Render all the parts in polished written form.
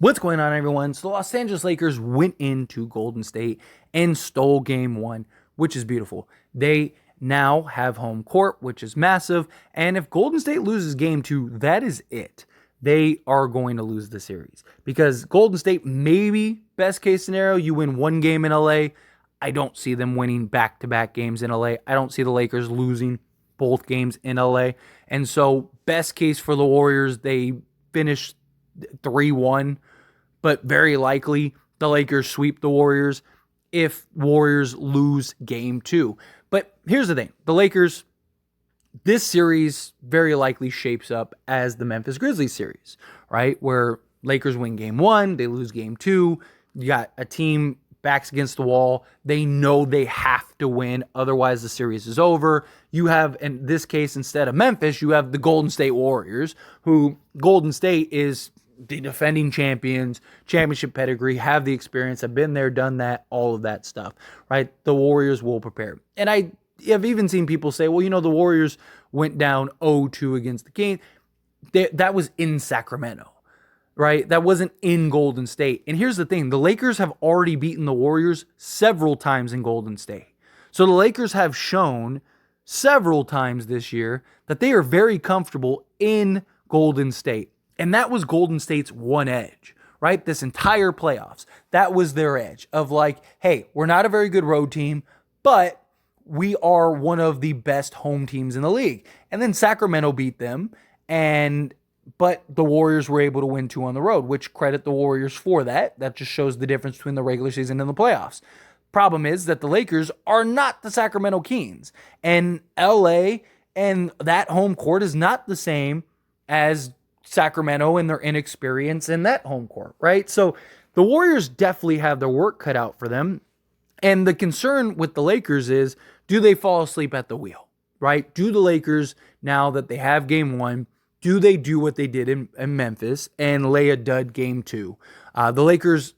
What's going on, everyone? So the Los Angeles Lakers went into Golden State and stole game one, which is beautiful. They now have home court, which is massive. And if Golden State loses game two, that is it. They are going to lose the series because Golden State, maybe best case scenario, you win one game in LA. I don't see them winning back-to-back games in LA. I don't see the Lakers losing both games in LA. And so best case for the Warriors, they finish 3-1, but very likely the Lakers sweep the Warriors if Warriors lose game two. But here's the thing. The Lakers, this series very likely shapes up as the Memphis Grizzlies series, right? Where Lakers win game one, they lose game two. You got a team backs against the wall. They know they have to win, otherwise the series is over. You have, in this case, instead of Memphis, you have the Golden State Warriors, who Golden State is the defending champions, championship pedigree, have the experience, have been there, done that, all of that stuff, right? The Warriors will prepare. And I have even seen people say, well, the Warriors went down 0-2 against the Kings. That was in Sacramento, right? That wasn't in Golden State. And here's the thing. The Lakers have already beaten the Warriors several times in Golden State. So the Lakers have shown several times this year that they are very comfortable in Golden State. And that was Golden State's one edge, right? This entire playoffs. That was their edge of like, hey, we're not a very good road team, but we are one of the best home teams in the league. And then Sacramento beat them, but the Warriors were able to win two on the road, which credit the Warriors for that. That just shows the difference between the regular season and the playoffs. Problem is that the Lakers are not the Sacramento Kings. And LA and that home court is not the same as Sacramento and their inexperience in that home court, right? So the Warriors definitely have their work cut out for them. And the concern with the Lakers is, do they fall asleep at the wheel, right? Do the Lakers, now that they have game one, do they do what they did in Memphis and lay a dud game two? The Lakers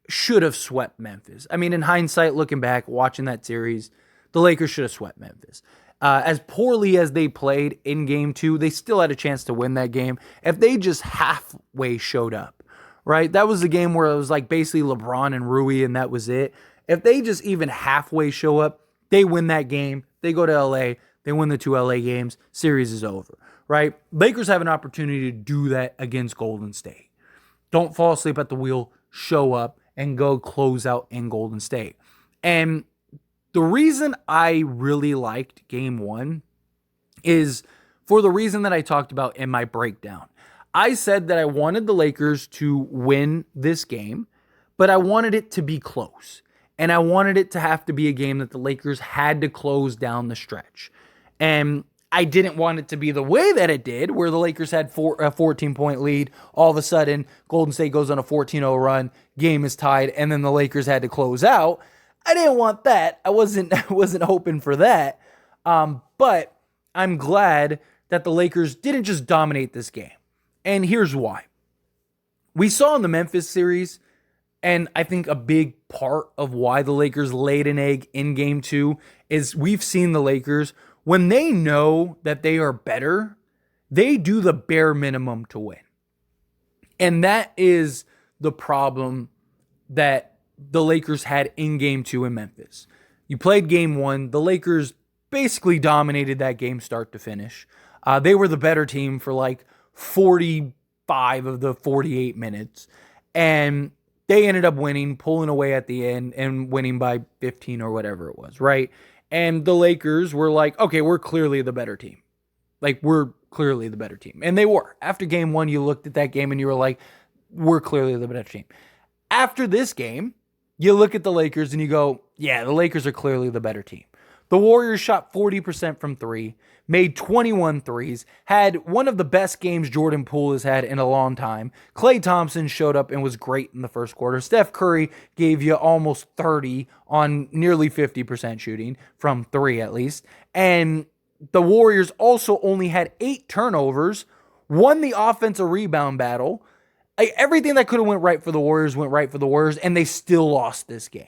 should have swept Memphis. I mean, in hindsight, looking back, watching that series, the Lakers should have swept Memphis. As poorly as they played in game two, they still had a chance to win that game if they just halfway showed up, right? That was the game where it was like basically LeBron and Rui, and that was it. If they just even halfway show up, they win that game. They go to LA. They win the two LA games. Series is over, right? Lakers have an opportunity to do that against Golden State. Don't fall asleep at the wheel. Show up and go close out in Golden State. And the reason I really liked game one is for the reason that I talked about in my breakdown. I said that I wanted the Lakers to win this game, but I wanted it to be close. And I wanted it to have to be a game that the Lakers had to close down the stretch. And I didn't want it to be the way that it did, where the Lakers had a 14-point lead. All of a sudden, Golden State goes on a 14-0 run, game is tied, and then the Lakers had to close out. I didn't want that. I wasn't hoping for that. But I'm glad that the Lakers didn't just dominate this game. And here's why. We saw in the Memphis series, and I think a big part of why the Lakers laid an egg in game two is we've seen the Lakers, when they know that they are better, they do the bare minimum to win. And that is the problem that the Lakers had in game two in Memphis. You played game one. The Lakers basically dominated that game start to finish. They were the better team for like 45 of the 48 minutes. And they ended up winning, pulling away at the end and winning by 15 or whatever it was, right? And the Lakers were like, okay, we're clearly the better team. Like, we're clearly the better team. And they were. After game one, you looked at that game and you were like, we're clearly the better team. After this game, you look at the Lakers and you go, yeah, the Lakers are clearly the better team. The Warriors shot 40% from three, made 21 threes, had one of the best games Jordan Poole has had in a long time. Klay Thompson showed up and was great in the first quarter. Steph Curry gave you almost 30 on nearly 50% shooting, from three at least. And the Warriors also only had 8 turnovers, won the offensive rebound battle. Everything that could have went right for the Warriors went right for the Warriors, and they still lost this game.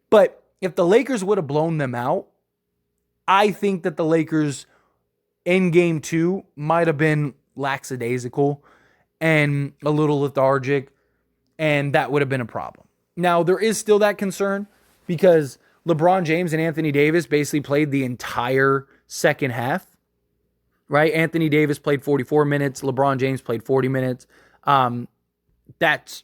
But if the Lakers would have blown them out, I think that the Lakers in game two might have been lackadaisical and a little lethargic, and that would have been a problem. Now, there is still that concern because LeBron James and Anthony Davis basically played the entire second half, right? Anthony Davis played 44 minutes. LeBron James played 40 minutes. That's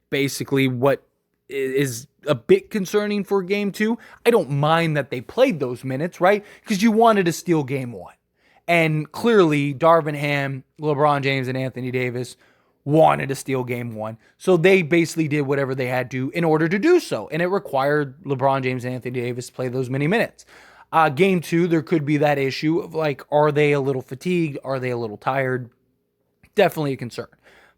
basically what is a bit concerning for game two. I don't mind that they played those minutes, right? Because you wanted to steal game one. And clearly, Darvin Ham, LeBron James, and Anthony Davis wanted to steal game one. So they basically did whatever they had to in order to do so. And it required LeBron James and Anthony Davis to play those many minutes. Game two, there could be that issue of like, are they a little fatigued? Are they a little tired? Definitely a concern.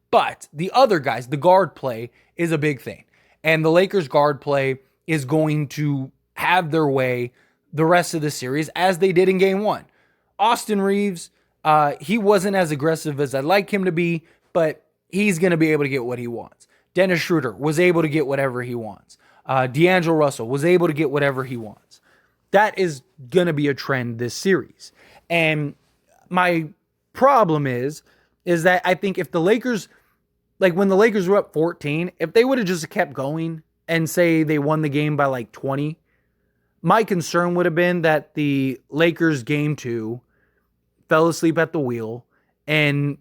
But the other guys, the guard play is a big thing. And the Lakers guard play is going to have their way the rest of the series as they did in game one. Austin Reeves, he wasn't as aggressive as I'd like him to be, but he's going to be able to get what he wants. Dennis Schroeder was able to get whatever he wants. D'Angelo Russell was able to get whatever he wants. That is going to be a trend this series. And my problem is that I think if the Lakers, like when the Lakers were up 14, if they would have just kept going and say they won the game by like 20, my concern would have been that the Lakers game two fell asleep at the wheel and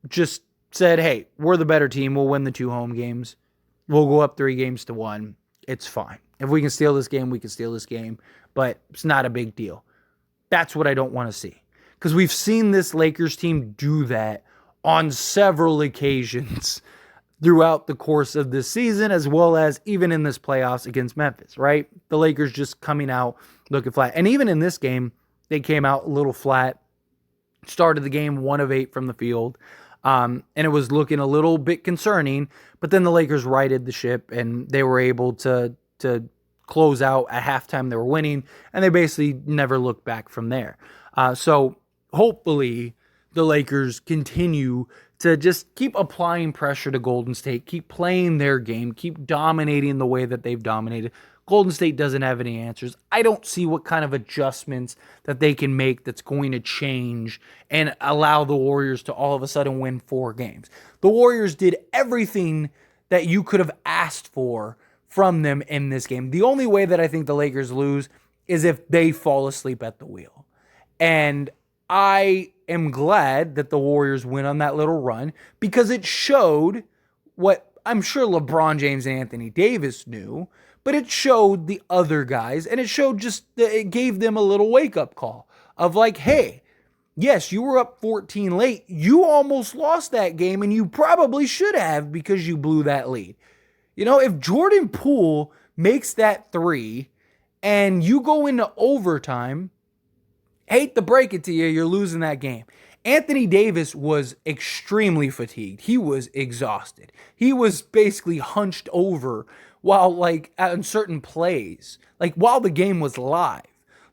just said, hey, we're the better team. We'll win the 2 home games. We'll go up 3-1. It's fine. If we can steal this game, we can steal this game. But it's not a big deal. That's what I don't want to see. Because we've seen this Lakers team do that on several occasions throughout the course of this season, as well as even in this playoffs against Memphis, right? The Lakers just coming out looking flat. And even in this game, they came out a little flat. Started the game 1 of 8 from the field. And it was looking a little bit concerning, but then the Lakers righted the ship and they were able to close out at halftime. They were winning and they basically never looked back from there. So hopefully the Lakers continue to just keep applying pressure to Golden State, keep playing their game, keep dominating the way that they've dominated. Golden State doesn't have any answers. I don't see what kind of adjustments that they can make that's going to change and allow the Warriors to all of a sudden win 4 games. The Warriors did everything that you could have asked for from them in this game. The only way that I think the Lakers lose is if they fall asleep at the wheel. And I am glad that the Warriors went on that little run because it showed what I'm sure LeBron James and Anthony Davis knew, but it showed the other guys, and it showed just, it gave them a little wake-up call of like, hey, yes, you were up 14 late. You almost lost that game, and you probably should have because you blew that lead. You know, if Jordan Poole makes that 3 and you go into overtime, hate to break it to you, you're losing that game. Anthony Davis was extremely fatigued. He was exhausted. He was basically hunched over while like on certain plays, like while the game was live.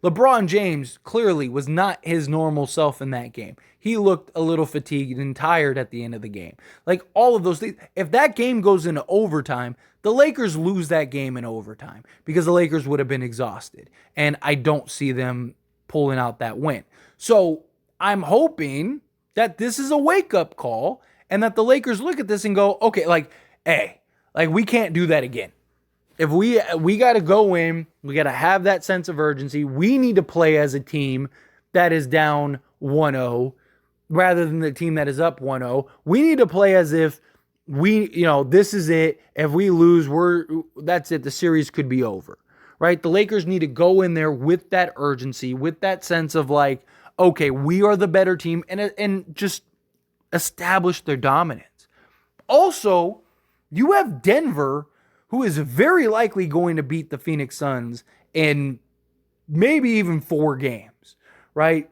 LeBron James clearly was not his normal self in that game. He looked a little fatigued and tired at the end of the game. Like all of those things. If that game goes into overtime, the Lakers lose that game in overtime because the Lakers would have been exhausted. And I don't see them pulling out that win. So I'm hoping that this is a wake-up call and that the Lakers look at this and go, okay, like, hey, like we can't do that again. If we got to go in, we got to have that sense of urgency. We need to play as a team that is down 1-0 rather than the team that is up 1-0. We need to play as if this is it. If we lose, that's it. The series could be over, right? The Lakers need to go in there with that urgency, with that sense of like, okay, we are the better team and just establish their dominance. Also, you have Denver, who is very likely going to beat the Phoenix Suns in maybe even 4 games, right?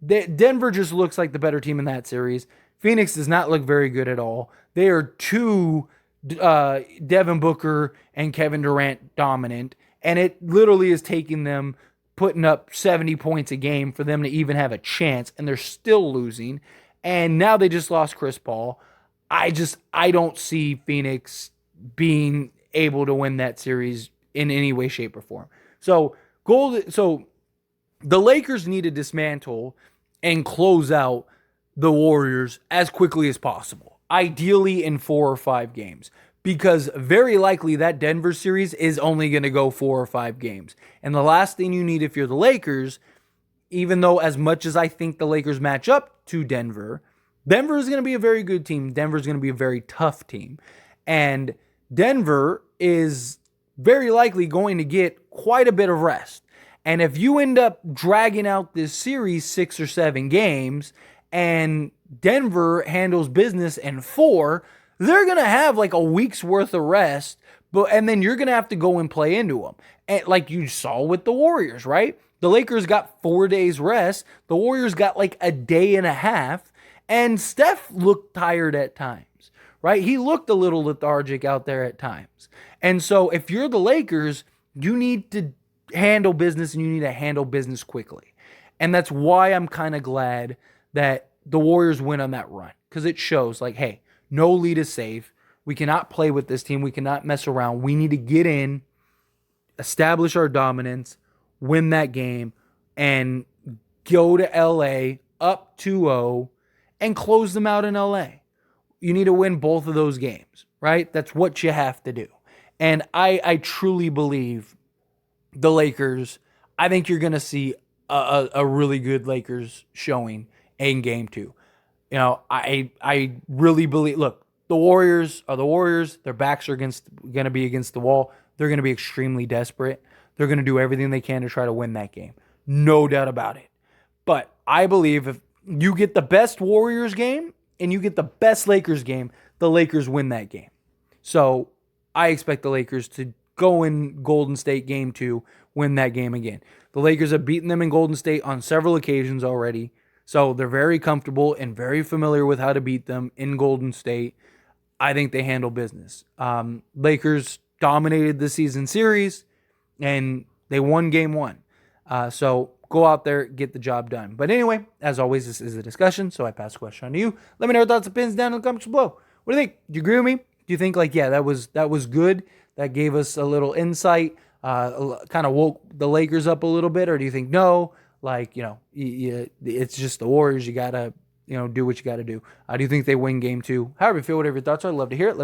Denver just looks like the better team in that series. Phoenix does not look very good at all. They are too Devin Booker and Kevin Durant dominant, and it literally is taking them putting up 70 points a game for them to even have a chance, and they're still losing. And now they just lost Chris Paul. I don't see Phoenix being able to win that series in any way, shape, or form. So the Lakers need to dismantle and close out the Warriors as quickly as possible. Ideally in 4 or 5 games. because very likely that Denver series is only going to go 4 or 5 games. And the last thing you need if you're the Lakers, even though as much as I think the Lakers match up to Denver, Denver is going to be a very good team. Denver is going to be a very tough team. And Denver is very likely going to get quite a bit of rest. And if you end up dragging out this series 6 or 7 games and Denver handles business in 4, they're going to have like a week's worth of rest, and then you're going to have to go and play into them. And like you saw with the Warriors, right? The Lakers got 4 days rest. The Warriors got like a day and a half. And Steph looked tired at times, right? He looked a little lethargic out there at times. And so if you're the Lakers, you need to handle business, and you need to handle business quickly. And that's why I'm kind of glad that the Warriors went on that run, because it shows like, hey, no lead is safe. We cannot play with this team. We cannot mess around. We need to get in, establish our dominance, win that game, and go to LA up 2-0 and close them out in LA. You need to win both of those games, right? That's what you have to do. And I truly believe the Lakers, I think you're going to see a really good Lakers showing in game 2. You know, I really believe, look, the Warriors are the Warriors. Their backs are going to be against the wall. They're going to be extremely desperate. They're going to do everything they can to try to win that game. No doubt about it. But I believe if you get the best Warriors game and you get the best Lakers game, the Lakers win that game. So I expect the Lakers to go in Golden State game 2, win that game again. The Lakers have beaten them in Golden State on several occasions already. So they're very comfortable and very familiar with how to beat them in Golden State. I think they handle business. Lakers dominated the season series, and they won game 1. So go out there, get the job done. But anyway, as always, this is a discussion, so I pass the question on to you. Let me know your thoughts and opinions down in the comments below. What do you think? Do you agree with me? Do you think like, yeah, that was good? That gave us a little insight, kind of woke the Lakers up a little bit? Or do you think, no, like, you know, it's just the Warriors. You got to, you know, do what you got to do. Do you think they win game 2? However you feel, whatever your thoughts are, I'd love to hear it. Let me